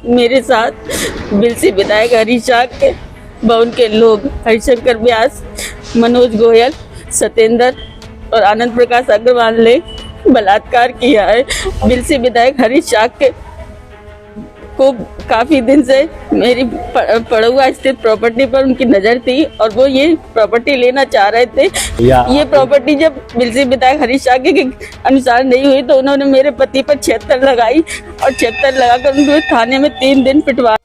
मेरे साथ बिलसी विधायक हरीश शाह के भवन के लोग हरिशंकर व्यास, मनोज गोयल, सत्येंद्र और आनंद प्रकाश अग्रवाल ने बलात्कार किया है। बिलसी विधायक हरीश शाह के को काफी दिन से मेरी पड़ुआ स्थित प्रॉपर्टी पर उनकी नजर थी और वो ये प्रॉपर्टी लेना चाह रहे थे। ये प्रॉपर्टी जब बिलसी विधायक हरीश शाह के अनुसार नहीं हुई तो उन्होंने मेरे पति पर 76 लगाई और 76 लगाकर उनको थाने में 3 दिन पिटवा।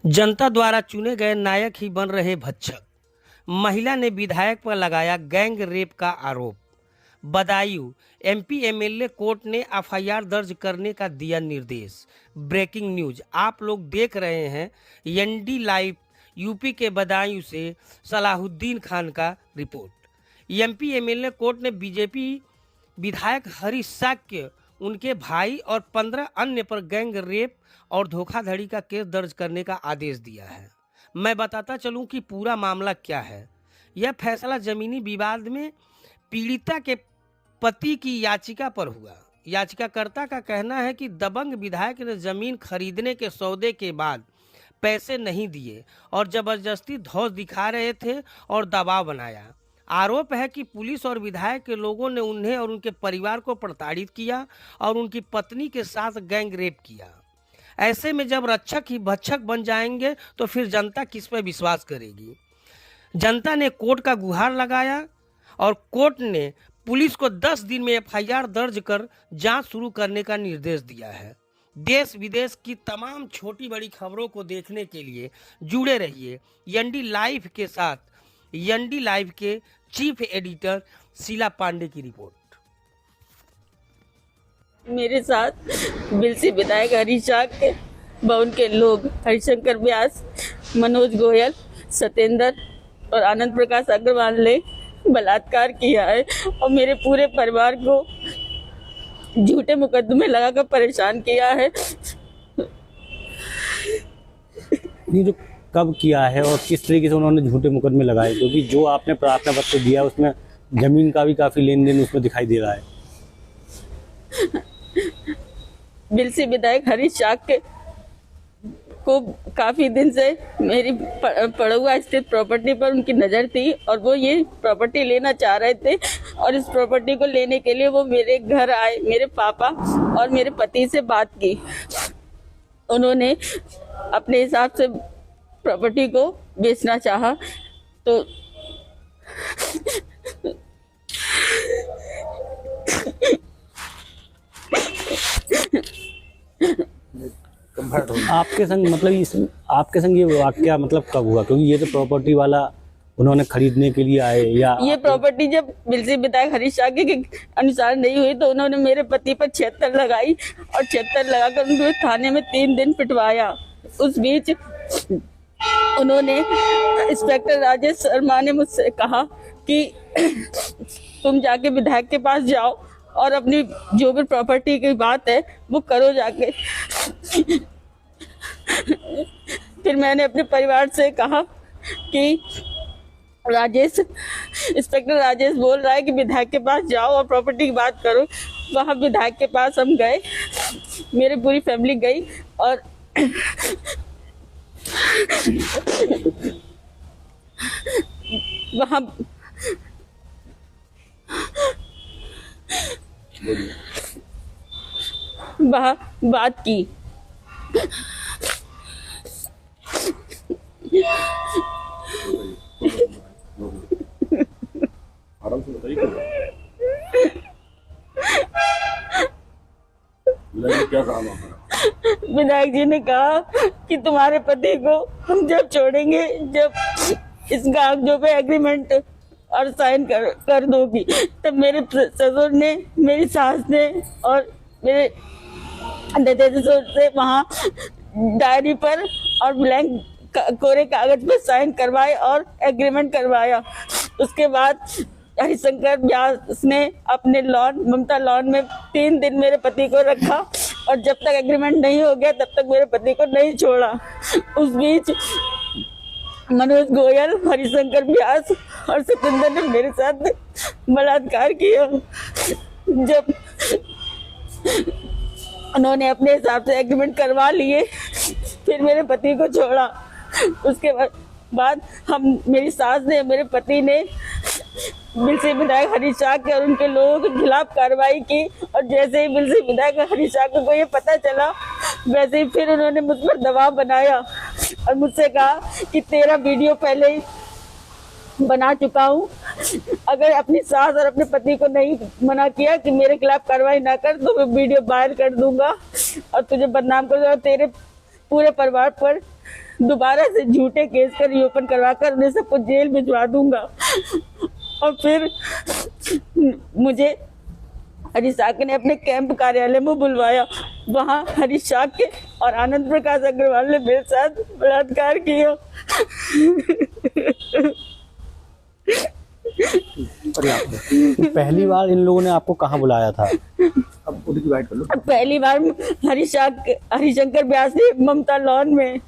जनता द्वारा चुने गए नायक ही बन रहे भक्षक। महिला ने विधायक पर लगाया गैंग रेप का आरोप। बदायूं एमपी एमएलए कोर्ट ने एफआईआर दर्ज करने का दिया निर्देश। ब्रेकिंग न्यूज आप लोग देख रहे हैं एनडी लाइव। यूपी के बदायूं से सलाहुद्दीन खान का रिपोर्ट। एमपी एमएलए कोर्ट ने बीजेपी विधायक हरीश शाह, उनके भाई और 15 अन्य पर गैंग रेप और धोखाधड़ी का केस दर्ज करने का आदेश दिया है। मैं बताता चलूं कि पूरा मामला क्या है। यह फैसला जमीनी विवाद में पीड़िता के पति की याचिका पर हुआ। याचिकाकर्ता का कहना है कि दबंग विधायक ने जमीन खरीदने के सौदे के बाद पैसे नहीं दिए और जबरदस्ती धौंस दिखा रहे थे और दबाव बनाया। आरोप है कि पुलिस और विधायक के लोगों ने उन्हें और उनके परिवार को प्रताड़ित किया और उनकी पत्नी के साथ गैंग रेप किया। ऐसे में जब रक्षक ही भक्षक बन जाएंगे तो फिर जनता किस पर विश्वास करेगी। जनता ने कोर्ट का गुहार लगाया और कोर्ट ने पुलिस को 10 दिन में एफआईआर दर्ज कर जांच शुरू करने का निर्देश दिया है। देश विदेश की तमाम छोटी बड़ी खबरों को देखने के लिए जुड़े रहिए एनडी लाइव के साथ। एनडी लाइव के चीफ एडिटर शीला पांडे की रिपोर्ट। मेरे साथ बिलसी विधायक हरीश शाह के भवन के लोग हरिशंकर व्यास, मनोज गोयल, सत्येंद्र और आनंद प्रकाश अग्रवाल ने बलात्कार किया है और मेरे पूरे परिवार को झूठे मुकदमे लगाकर परेशान किया है। ये जो कब किया है और किस तरीके से उन्होंने झूठे मुकदमे लगाए, क्योंकि जो आपने प्रार्थना पत्र दिया उसमें जमीन का भी काफी लेन देन उसमें दिखाई दे रहा है। बिलसी विधायक हरीश शाह के को काफी दिन से मेरी पड़ुआ स्थित प्रॉपर्टी पर उनकी नजर थी और वो ये प्रॉपर्टी लेना चाह रहे थे और इस प्रॉपर्टी को लेने के लिए वो मेरे घर आए। मेरे पापा और मेरे पति से बात की। उन्होंने अपने हिसाब से प्रॉपर्टी को बेचना चाहा तो आपके संग मतलब आपके संग ये वाकया मतलब कब हुआ, क्योंकि ये तो प्रॉपर्टी वाला उन्होंने खरीदने के लिए आए या ये प्रॉपर्टी जब बिलसी विधायक हरीश शाह के अनुसार नहीं हुई तो उन्होंने मेरे पति पर 76 लगाई और 76 लगाकर उनको थाने में 3 दिन पिटवाया। उस बीच उन्होंने इंस्पेक्टर राजेश शर्मा ने मुझसे कहा कि तुम जाके विधायक के पास जाओ और अपनी जो भी प्रॉपर्टी की बात है वो करो जाके। फिर मैंने अपने परिवार से कहा कि इंस्पेक्टर राजेश बोल रहा है कि विधायक के पास जाओ और प्रॉपर्टी की बात करो। वहाँ विधायक के पास हम गए, मेरी पूरी फैमिली गई और वहाँ बात की। क्या कहा? विधायक जी ने कहा कि तुम्हारे पति को हम जब छोड़ेंगे जब इस कागजों पे एग्रीमेंट और साइन कर दोगी। तब मेरे ससुर ने, मेरी सास ने और मेरे ससुर से वहाँ डायरी पर और ब्लैंक कोरे कागज पर साइन करवाए और एग्रीमेंट करवाया। उसके बाद हरिशंकर व्यास ने अपने लॉन, ममता लॉन में 3 दिन मेरे पति को रखा और जब तक एग्रीमेंट नहीं हो गया तब तक मेरे पति को नहीं छोड़ा। उस बीच मनोज गोयल, हरिशंकर व्यास और सत्येंद्र ने मेरे साथ बलात्कार किया। जब उन्होंने अपने हिसाब से एग्रीमेंट करवा लिए, फिर मेरे पति को छोड़ा। उसके बाद हम मेरी सास ने, मेरे पति ने बिलसी विधायक हरीश शाह के और उनके लोगों के खिलाफ कार्रवाई की। और जैसे ही बिलसी विधायक हरीश शाह को ये पता चला, वैसे ही फिर उन्होंने मुझ पर दबाव बनाया और मुझसे कहा कि तेरा वीडियो पहले ही बना चुका हूँ, अगर अपनी सास और अपने पति को नहीं मना किया कि मेरे खिलाफ कार्रवाई ना कर तो मैं वीडियो वायरल कर दूंगा और तुझे बदनाम कर दूंगा, तेरे पूरे परिवार पर दोबारा से झूठे केस कर रिओपन करवा कर उन्हें सबको जेल भिजवा दूंगा। और फिर मुझे हरीश शाह ने अपने कैंप कार्यालय में बुलवाया। वहाँ हरीश शाह के और आनंद प्रकाश अग्रवाल ने मेरे साथ बलात्कार किया। पहली बार इन लोगों ने आपको कहाँ बुलाया था? अब उनकी बात कर लो। पहली बार हरिशंकर व्यास ने ममता लॉन में,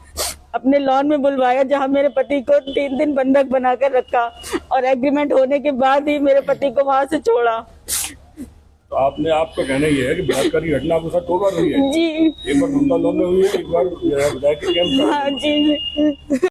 अपने लॉन में बुलवाया, जहां मेरे पति को 3 दिन बंधक बनाकर रखा और एग्रीमेंट होने के बाद ही मेरे पति को वहां से छोड़ा। तो आपका कहना ये है कि बलात्कार की घटना आपके साथ 2 बार हुई है? जी, एक बार ममता लॉन में हुई है, एक बार विधायक के कैंप में। हाँ जी।